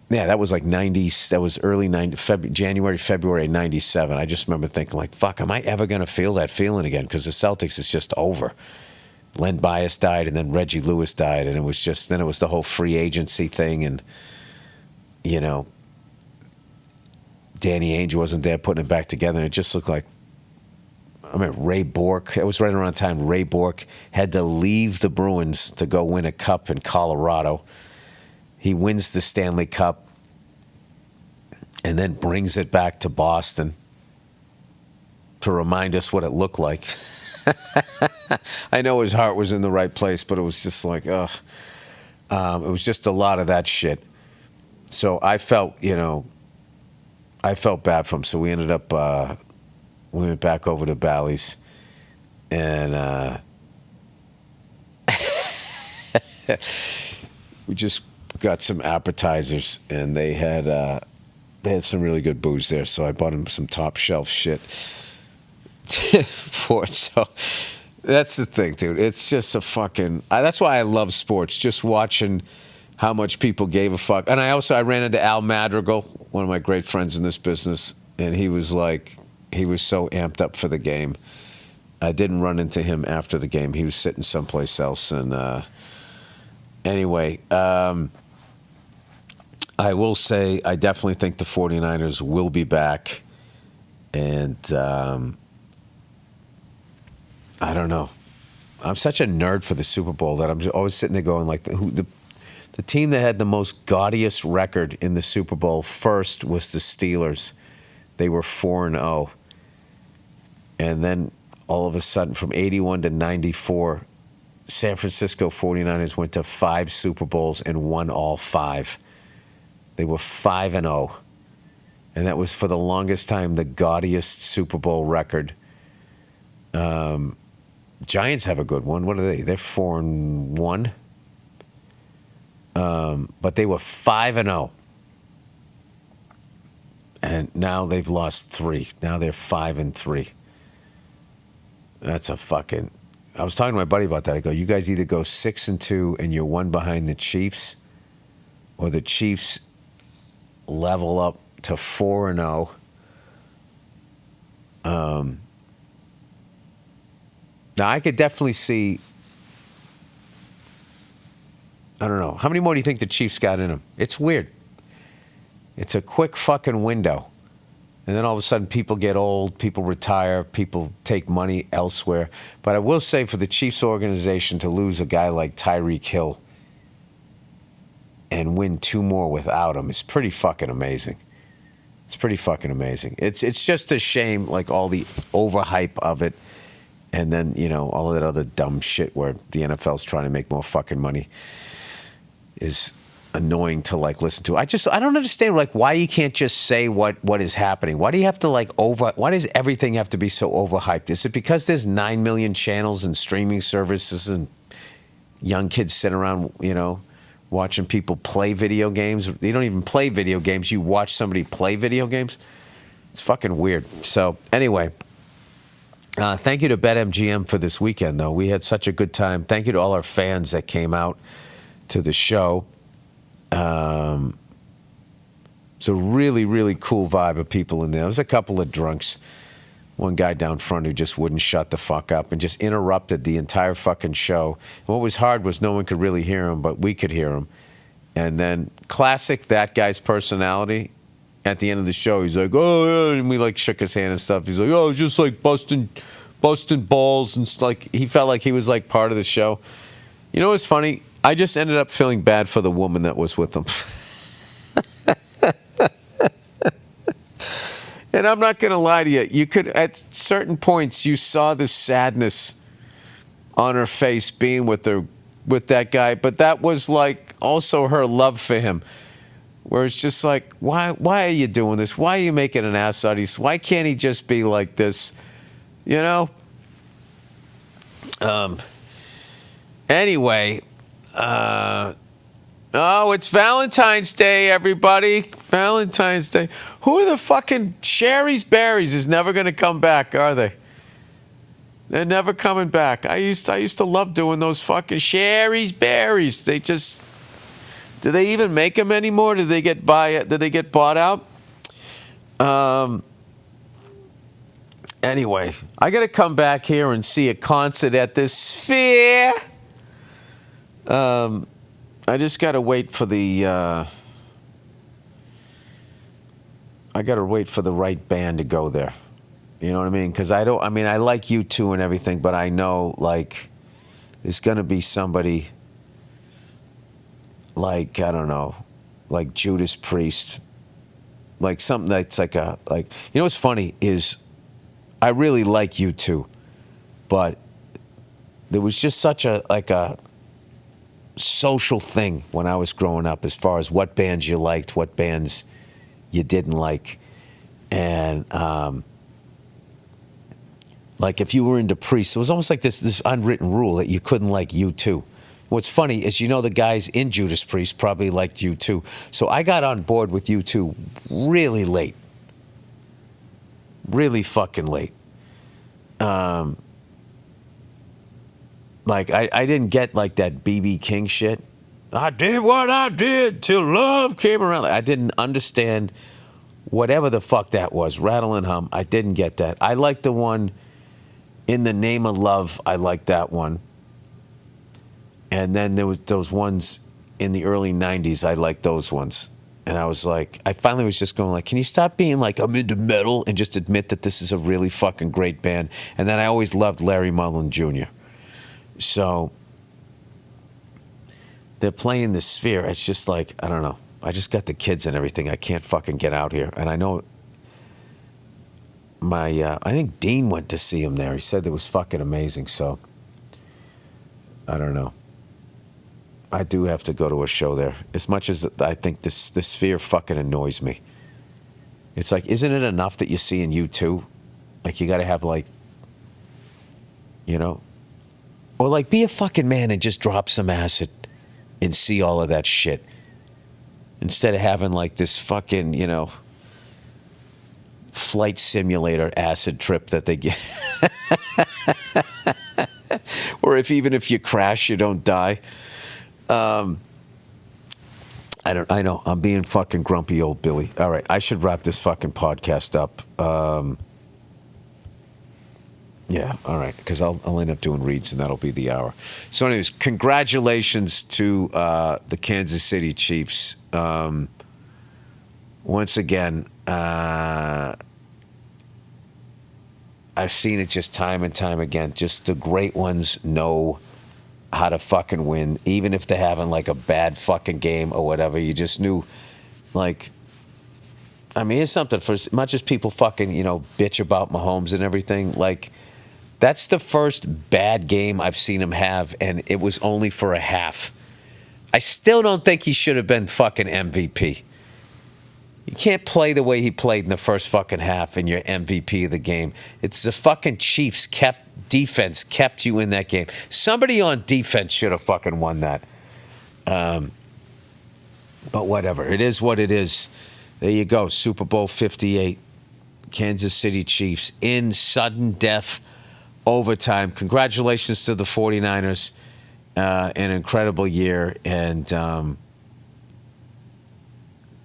yeah, that was like 90s. That was early January, February 97. I just remember thinking, like, fuck, am I ever going to feel that feeling again? Because the Celtics is just over. Len Bias died, and then Reggie Lewis died, and it was the whole free agency thing, and, you know, Danny Ainge wasn't there putting it back together. And it just looked like, Ray Bourque. It was right around the time Ray Bourque had to leave the Bruins to go win a cup in Colorado. He wins the Stanley Cup and then brings it back to Boston to remind us what it looked like. I know his heart was in the right place, but it was just like, ugh. It was just a lot of that shit. So I felt bad for him. So we ended up, we went back over to Bally's, and we just got some appetizers, and they had some really good booze there. So I bought him some top shelf shit for it. So that's the thing, dude. It's just a fucking. That's why I love sports. Just watching how much people gave a fuck. And I ran into Al Madrigal, one of my great friends in this business, and he was so amped up for the game. I didn't run into him after the game. He was sitting someplace else. And anyway, I will say I definitely think the 49ers will be back. And I don't know. I'm such a nerd for the Super Bowl that I'm always sitting there going like, the team that had the most gaudiest record in the Super Bowl first was the Steelers. They were 4-0. And then all of a sudden, from 81 to 94, San Francisco 49ers went to 5 Super Bowls and won all 5. They were 5-0. And that was for the longest time the gaudiest Super Bowl record. Giants have a good one. What are they? They're 4-1. But they were 5-0. And now they've lost 3. Now they're 5-3. That's a fucking. I was talking to my buddy about that. I go, you guys either go 6-2 and you're one behind the Chiefs, or the Chiefs level up to 4-0. Now I could definitely see. I don't know. How many more do you think the Chiefs got in them? It's weird. It's a quick fucking window. And then all of a sudden people get old, people retire, people take money elsewhere. But I will say for the Chiefs organization to lose a guy like Tyreek Hill and win 2 more without him is pretty fucking amazing. It's pretty fucking amazing. It's just a shame, like all the overhype of it. And then, all of that other dumb shit where the NFL's trying to make more fucking money is annoying to listen to. I don't understand why you can't just say what is happening. Why do you have to why does everything have to be so overhyped? Is it because there's 9 million channels and streaming services and young kids sitting around, watching people play video games? You don't even play video games. You watch somebody play video games. It's fucking weird. So anyway, thank you to BetMGM for this weekend, though. We had such a good time. Thank you to all our fans that came out to the show. It's a really, really cool vibe of people in there. There was a couple of drunks. One guy down front who just wouldn't shut the fuck up and just interrupted the entire fucking show. And what was hard was no one could really hear him, but we could hear him. And then classic that guy's personality. At the end of the show, he's like, oh, yeah, and we shook his hand and stuff. He's like, oh, it's just busting balls, and he felt like he was part of the show. You know what's funny? I just ended up feeling bad for the woman that was with him. And I'm not going to lie to you. You could, at certain points, you saw the sadness on her face being with that guy. But that was also her love for him. Where it's just why are you doing this? Why are you making an ass out of you? Why can't he just be like this? Anyway, it's Valentine's Day, everybody. Valentine's Day. Who are the fucking Sherry's Berries is never going to come back, are they? They're never coming back. I used to love doing those fucking Sherry's Berries. They just. Do they even make them anymore? Did they get bought out? Anyway, I got to come back here and see a concert at the Sphere. I just got to wait for the. I got to wait for the right band to go there. You know what I mean? Because I like U2 and everything, but I know, like, there's going to be somebody like, I don't know, like Judas Priest, like something that's like you know what's funny is I really like U2, but there was just such a social thing when I was growing up as far as what bands you liked, what bands you didn't like. And like if you were into Priest, it was almost like this unwritten rule that you couldn't like U2. What's funny is, you know, the guys in Judas Priest probably liked U2. So I got on board with U2 really late. Really fucking late. Like, I didn't get, like, that B.B. King shit. I did what I did till love came around. I didn't understand whatever the fuck that was. Rattle and Hum. I didn't get that. I liked the one, In the Name of Love. I liked that one. And then there was those ones in the early 90s. I liked those ones. And I was like, I finally was just going like, can you stop being like, I'm into metal, and just admit that this is a really fucking great band. And then I always loved Larry Mullen Jr. So they're playing the Sphere. It's just like, I don't know. I just got the kids and everything. I can't fucking get out here. And I know I think Dean went to see him there. He said it was fucking amazing. So I don't know. I do have to go to a show there. As much as I think the Sphere fucking annoys me. It's like, isn't it enough that you're seeing U2? Like, you got to have, like, you know, or like, be a fucking man and just drop some acid and see all of that shit. Instead of having like this fucking, you know, flight simulator acid trip that they get. Or even if you crash, you don't die. I know. I'm being fucking grumpy old Billy. All right. I should wrap this fucking podcast up. Yeah, all right, because I'll end up doing reads, and that'll be the hour. So anyways, congratulations to the Kansas City Chiefs. Once again, I've seen it just time and time again. Just the great ones know how to fucking win, even if they're having like a bad fucking game or whatever. You just knew, like, I mean, it's something for as much as people fucking, you know, bitch about Mahomes and everything, like, that's the first bad game I've seen him have, and it was only for a half. I still don't think he should have been fucking MVP. You can't play the way he played in the first fucking half and you're MVP of the game. It's the fucking Chiefs defense kept you in that game. Somebody on defense should have fucking won that. But whatever. It is what it is. There you go. Super Bowl 58. Kansas City Chiefs in sudden death overtime. Congratulations to the 49ers. An incredible year. And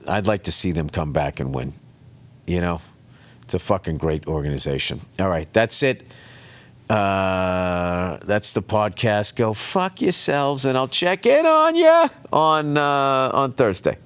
I'd like to see them come back and win. You know? It's a fucking great organization. All right. That's it. That's the podcast. Go fuck yourselves, and I'll check in on you on Thursday.